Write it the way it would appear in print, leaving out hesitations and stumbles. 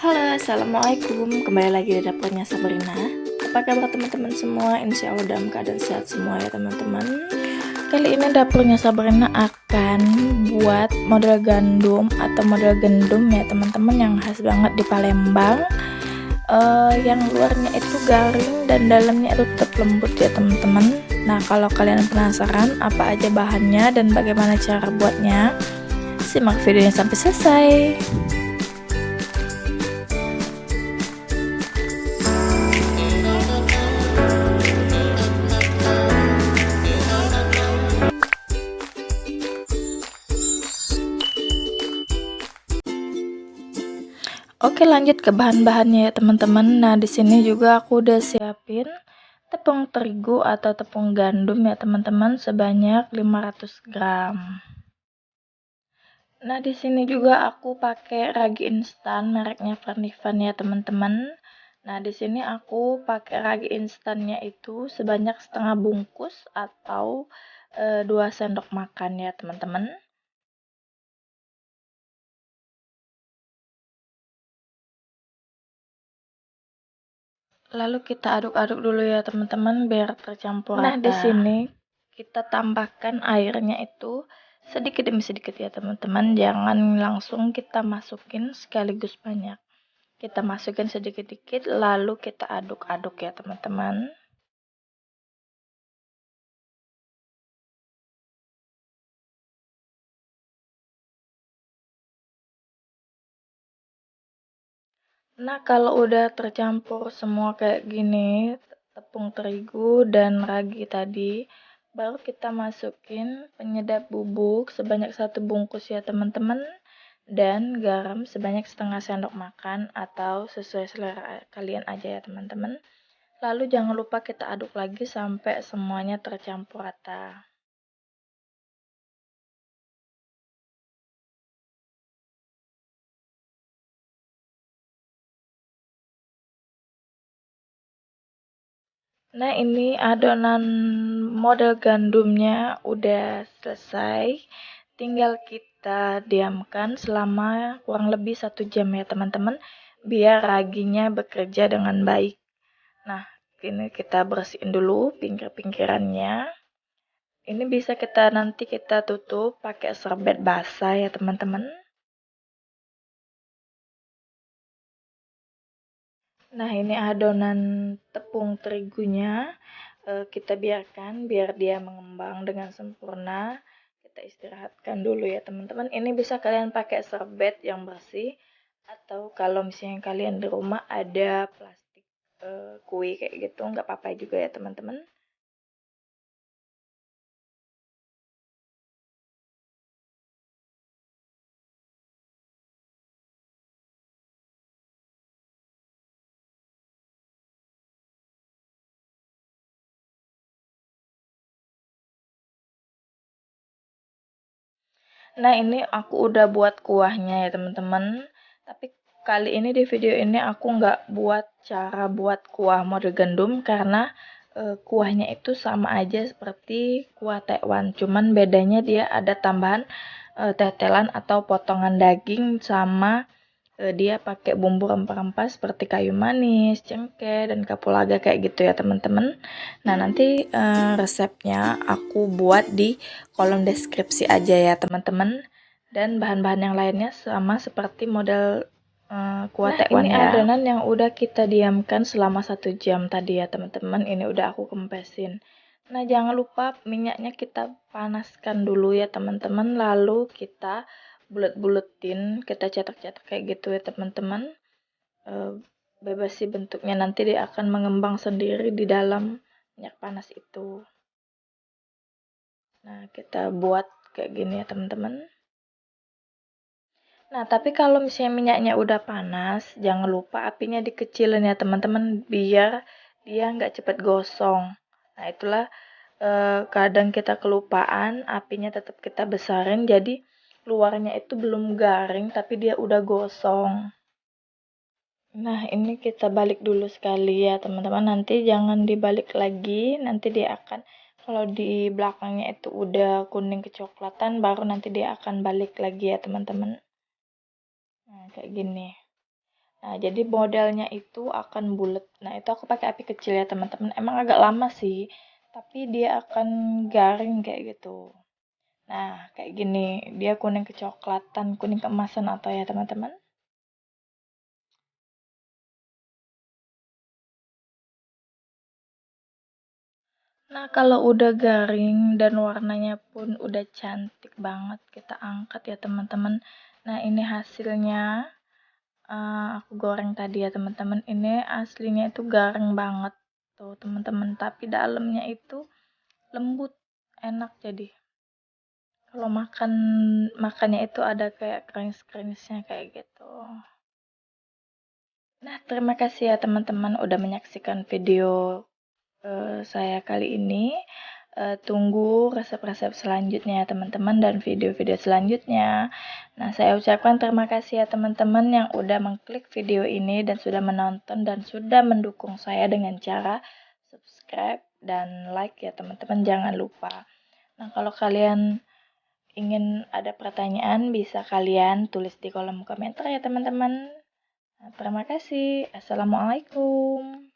Halo, assalamualaikum. Kembali lagi di dapurnya Sabrina. Apa kabar teman-teman semua? Insya Allah dalam keadaan sehat semua ya teman-teman. Kali ini dapurnya Sabrina akan buat model gandum atau model gendum ya teman-teman, yang khas banget di Palembang. Yang luarnya itu garing dan dalamnya itu tetap lembut ya teman-teman. Nah, kalau kalian penasaran apa aja bahannya dan bagaimana cara buatnya, simak videonya sampai selesai. Oke, lanjut ke bahan-bahannya ya teman-teman. Nah, di sini juga aku udah siapin tepung terigu atau tepung gandum ya teman-teman sebanyak 500 gram. Nah, di sini juga aku pakai ragi instan mereknya Vernifan ya teman-teman. Nah, di sini aku pakai ragi instannya itu sebanyak setengah bungkus atau 2 sendok makan ya teman-teman. Lalu kita aduk-aduk dulu ya teman-teman biar tercampur rata. Nah, di sini kita tambahkan airnya itu sedikit demi sedikit ya teman-teman. Jangan langsung kita masukin sekaligus banyak. Kita masukin sedikit-sedikit lalu kita aduk-aduk ya teman-teman. Nah, kalau udah tercampur semua kayak gini, tepung terigu dan ragi tadi, baru kita masukin penyedap bubuk sebanyak 1 bungkus ya teman-teman, dan garam sebanyak setengah sendok makan atau sesuai selera kalian aja ya teman-teman. Lalu jangan lupa kita aduk lagi sampai semuanya tercampur rata. Nah, ini adonan model gandumnya udah selesai. Tinggal kita diamkan selama kurang lebih 1 jam ya teman-teman, biar raginya bekerja dengan baik. Nah, ini kita bersihin dulu pinggir-pinggirannya. Ini bisa nanti kita tutup pakai serbet basah ya teman-teman. Nah, ini adonan tepung terigunya kita biarkan biar dia mengembang dengan sempurna. Kita istirahatkan dulu ya teman-teman. Ini bisa kalian pakai serbet yang bersih, atau kalau misalnya kalian di rumah ada plastik kue kayak gitu, nggak apa-apa juga ya teman-teman. Nah, ini aku udah buat kuahnya ya teman-teman. Tapi kali ini di video ini aku nggak buat cara buat kuah model gandum karena kuahnya itu sama aja seperti kuah Taiwan. Cuman bedanya dia ada tambahan tetelan atau potongan daging sama dia pakai bumbu rempah-rempah seperti kayu manis, cengkeh, dan kapulaga kayak gitu ya teman-teman. Nah, nanti resepnya aku buat di kolom deskripsi aja ya teman-teman. Dan bahan-bahan yang lainnya sama seperti model kuah tekwan ya. Ini adonan yang udah kita diamkan selama 1 jam tadi ya teman-teman. Ini udah aku kempesin. Nah, jangan lupa minyaknya kita panaskan dulu ya teman-teman. Lalu kita bulet-buletin, kita cetak-cetak kayak gitu ya teman-teman. Bebas sih bentuknya, nanti dia akan mengembang sendiri di dalam minyak panas itu. Nah, kita buat kayak gini ya teman-teman. Nah, tapi kalau misalnya minyaknya udah panas, jangan lupa apinya dikecilin ya teman-teman, biar dia nggak cepet gosong. Nah, itulah kadang kita kelupaan, apinya tetap kita besarin, jadi luarnya itu belum garing, tapi dia udah gosong. Nah, ini kita balik dulu sekali ya teman-teman, nanti jangan dibalik lagi, nanti dia akan, kalau di belakangnya itu udah kuning kecoklatan, baru nanti dia akan balik lagi ya teman-teman. Nah, kayak gini. Nah, jadi modelnya itu akan bulat. Nah, itu aku pakai api kecil ya, teman-teman. Emang agak lama sih, tapi dia akan garing kayak gitu. Nah, kayak gini, dia kuning kecoklatan, kuning keemasan atau ya, teman-teman. Nah, kalau udah garing dan warnanya pun udah cantik banget, kita angkat ya, teman-teman. Nah, ini hasilnya. Aku goreng tadi ya, teman-teman. Ini aslinya itu garing banget tuh, teman-teman. Tapi dalamnya itu lembut, enak jadi. Kalau makannya itu ada kayak crunch-crunchnya kayak gitu. Nah, terima kasih ya teman-teman udah menyaksikan video saya kali ini. Tunggu resep-resep selanjutnya ya teman-teman dan video-video selanjutnya. Nah, saya ucapkan terima kasih ya teman-teman yang udah mengklik video ini dan sudah menonton dan sudah mendukung saya dengan cara subscribe dan like ya teman-teman, jangan lupa. Nah, kalau kalian ingin ada pertanyaan bisa kalian tulis di kolom komentar ya teman-teman. Nah, terima kasih. Assalamualaikum.